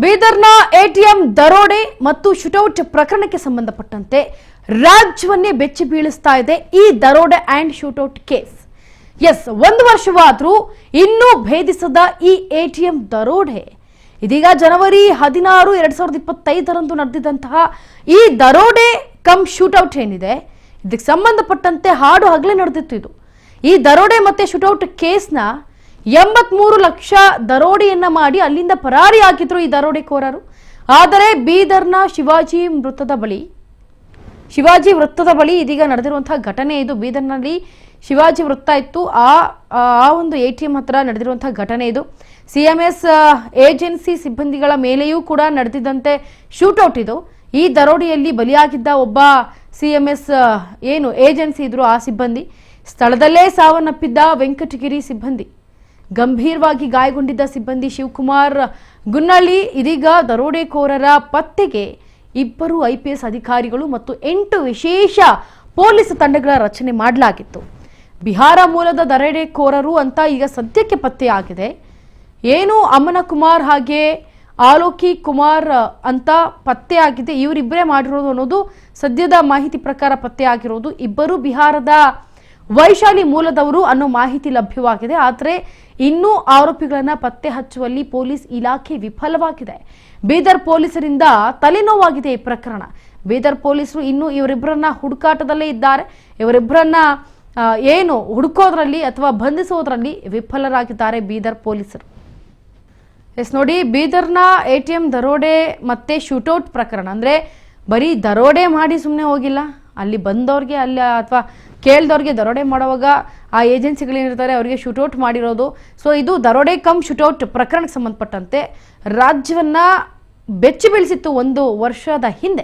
ಬೀದರ್ನ ATM ದರೋಡೆ ಮತ್ತು shootout ಪ್ರಕರಣಕ್ಕೆ ಸಂಬಂಧಪಟ್ಟಂತೆ ರಾಜ್ಯವನ್ನೇ ಬೆಚ್ಚಿ ಬೀಳಿಸ್ತಾ ಇದೆ ಈ ದರೋಡೆ ಅಂಡ್ ಶೂಟೌಟ್ ಕೇಸ್. ಎಸ್, 1 ವರ್ಷವಾದರೂ ಇನ್ನೂ ಭೇದಿಸದ ಈ ಎಟಿಎಂ ದರೋಡೆ ಇದೀಗ ಜನವರಿ 16, 2025ರಂದು ನಡೆದಿದ್ದಂತಹ ಈ ದರೋಡೆ ಕಮ್ ಶೂಟೌಟ್ ಏನಿದೆ ಇದಕ್ಕೆ ಸಂಬಂಧಪಟ್ಟಂತೆ ಹಾಡು ಹಗಲೇ ನಡೆದಿತ್ತು. ಇದು ಈ ದರೋಡೆ ಮತ್ತೆ ಶೂಟೌಟ್ ಕೇಸ್ನ 83 ಲಕ್ಷ ದರೋಡೆಯನ್ನ ಮಾಡಿ ಅಲ್ಲಿಂದ ಪರಾರಿಯಾಗಿದ್ರು ಈ ದರೋಡೆಕೋರರು. ಆದರೆ ಬೀದರ್ನ ಶಿವಾಜಿ ವೃತ್ತದ ಬಳಿ ಇದೀಗ ನಡೆದಿರುವಂತಹ ಘಟನೆ ಇದು. ಬೀದರ್ನಲ್ಲಿ ಶಿವಾಜಿ ವೃತ್ತ ಇತ್ತು, ಆ ಒಂದು ಎಟಿಎಂ ಹತ್ರ ನಡೆದಿರುವಂತಹ ಘಟನೆ ಇದು. ಸಿಎಂಎಸ್ ಏಜೆನ್ಸಿ ಸಿಬ್ಬಂದಿಗಳ ಮೇಲೆಯೂ ಕೂಡ ನಡೆದಿದ್ದಂತೆ ಶೂಟೌಟ್ ಇದು. ಈ ದರೋಡೆಯಲ್ಲಿ ಬಲಿಯಾಗಿದ್ದ ಒಬ್ಬ ಸಿಎಂಎಸ್ ಏನು ಏಜೆನ್ಸಿ ಇದ್ರು ಆ ಸಿಬ್ಬಂದಿ, ಸ್ಥಳದಲ್ಲೇ ಸಾವನ್ನಪ್ಪಿದ್ದ ವೆಂಕಟಗಿರಿ ಸಿಬ್ಬಂದಿ, ಗಂಭೀರವಾಗಿ ಗಾಯಗೊಂಡಿದ್ದ ಸಿಬ್ಬಂದಿ ಶಿವಕುಮಾರ್ ಗುನ್ನಳ್ಳಿ. ಇದೀಗ ದರೋಡೆಕೋರರ ಪತ್ತೆಗೆ 2 IPS ಅಧಿಕಾರಿಗಳು ಮತ್ತು 8 ವಿಶೇಷ ಪೊಲೀಸ್ ತಂಡಗಳ ರಚನೆ ಮಾಡಲಾಗಿತ್ತು. ಬಿಹಾರ ಮೂಲದ ದರೋಡೆಕೋರರು ಅಂತ ಈಗ ಸದ್ಯಕ್ಕೆ ಪತ್ತೆಯಾಗಿದೆ. ಏನು ಅಮನ ಕುಮಾರ್ ಹಾಗೆ ಆಲೋಕಿ ಕುಮಾರ್ ಅಂತ ಪತ್ತೆಯಾಗಿದೆ. ಇವರಿಬ್ಬರೇ ಮಾಡಿರೋದು ಅನ್ನೋದು ಸದ್ಯದ ಮಾಹಿತಿ ಪ್ರಕಾರ ಪತ್ತೆಯಾಗಿರೋದು. ಇಬ್ಬರು ಬಿಹಾರದ ವೈಶಾಲಿ ಮೂಲದವರು ಅನ್ನೋ ಮಾಹಿತಿ ಲಭ್ಯವಾಗಿದೆ. ಆದರೆ ಇನ್ನೂ ಆರೋಪಿಗಳನ್ನ ಪತ್ತೆ ಹಚ್ಚುವಲ್ಲಿ ಪೊಲೀಸ್ ಇಲಾಖೆ ವಿಫಲವಾಗಿದೆ. ಬೀದರ್ ಪೊಲೀಸರಿಂದ ತಲೆನೋವಾಗಿದೆ ಈ ಪ್ರಕರಣ. ಬೀದರ್ ಪೊಲೀಸರು ಇನ್ನೂ ಇವರಿಬ್ಬರನ್ನ ಹುಡುಕಾಟದಲ್ಲೇ ಇದ್ದಾರೆ. ಇವರಿಬ್ಬರನ್ನ ಏನು ಹುಡುಕೋದ್ರಲ್ಲಿ ಅಥವಾ ಬಂಧಿಸೋದ್ರಲ್ಲಿ ವಿಫಲರಾಗಿದ್ದಾರೆ ಬೀದರ್ ಪೊಲೀಸರು. ಎಸ್ ನೋಡಿ, ಬೀದರ್ನ ಎಟಿಎಂ ದರೋಡೆ ಮತ್ತೆ ಶೂಟೌಟ್ ಪ್ರಕರಣ ಅಂದ್ರೆ ಬರೀ ದರೋಡೆ ಮಾಡಿ ಸುಮ್ಮನೆ ಹೋಗಿಲ್ಲ, ಅಲ್ಲಿ ಬಂದವ್ರಿಗೆ ಅಲ್ಲಿ ಅಥವಾ ಕೇಳಿದವ್ರಿಗೆ ದರೋಡೆ ಮಾಡುವಾಗ ಆ ಏಜೆನ್ಸಿಗಳೇನಿರ್ತಾರೆ ಅವರಿಗೆ ಶೂಟೌಟ್ ಮಾಡಿರೋದು. ಸೊ ಇದು ದರೋಡೆ ಕಮ್ ಶೂಟೌಟ್ ಪ್ರಕರಣಕ್ಕೆ ಸಂಬಂಧಪಟ್ಟಂತೆ ರಾಜ್ಯವನ್ನ ಬೆಚ್ಚಿ ಬೀಳಿಸಿತ್ತು 1 ವರ್ಷದ ಹಿಂದೆ.